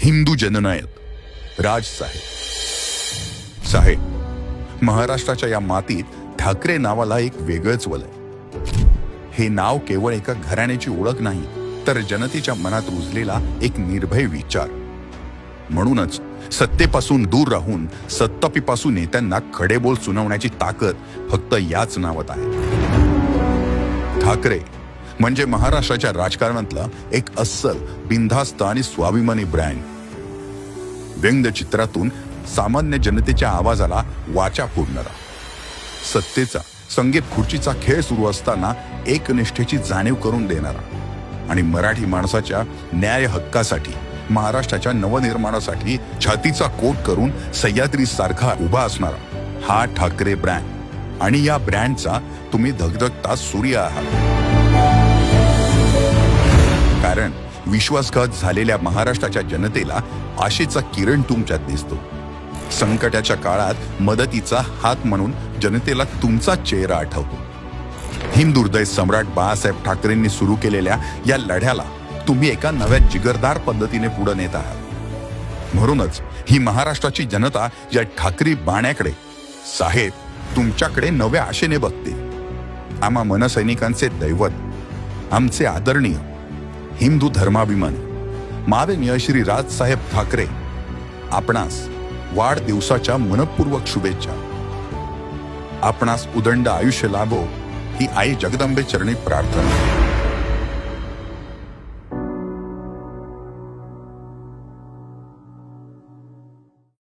हिंदू जननायक राज साहेब। साहेब, महाराष्ट्राच्या या मातीत ठाकरे नावाला एक वेगळंच वलय। हे नाव केवळ एका घराण्याची ओळख नाही, तर जनतेच्या मनात रुजलेला एक निर्भय विचार। म्हणूनच सत्तेपासून दूर राहून सत्तापीपासून नेत्यांना खडे बोल सुनावण्याची ताकद फक्त याच नावात आहे। ठाकरे म्हणजे महाराष्ट्राच्या राजकारणातला एक अस्सल, बिनधास्त आणि स्वाभिमानी ब्रँड। व्यंगचित्रातून सामान्य जनतेच्या आवाजाला वाचा फोडणारा, सत्तेचा संगीत खुर्चीचा खेळ सुरू असताना एकनिष्ठेची जाणीव करून देणारा आणि मराठी माणसाच्या न्याय हक्कासाठी, महाराष्ट्राच्या नवनिर्माणासाठी छातीचा कोट करून सह्याद्री सारखा उभा असणारा हा ठाकरे ब्रँड। आणि या ब्रँडचा तुम्ही धगधगता सूर्य आहात। कारण विश्वासघात झालेल्या महाराष्ट्राच्या जनतेला आशेचा किरण तुमच्यात दिसतो। संकटाच्या काळात मदतीचा हात म्हणून जनतेला तुमचा चेहरा आठवतो। हिंदुहृदय सम्राट बाळासाहेब ठाकरेंनी सुरू केलेल्या या लढ्याला तुम्ही एका नव्या जिगरदार पद्धतीने पुढे नेत आहात। म्हणूनच ही महाराष्ट्राची जनता या ठाकरी बाण्याकडे, साहेब, तुमच्याकडे नव्या आशेने बघते। आम्हा मनसैनिकांचे दैवत, आमचे आदरणीय हिंदू धर्माभिमानी माननीय श्री राजसाहेब ठाकरे, आपणास वाढदिवसाच्या मनपूर्वक शुभेच्छा। आपणास उदंड आयुष्य लाभो ही आई जगदंबे चरणी प्रार्थना।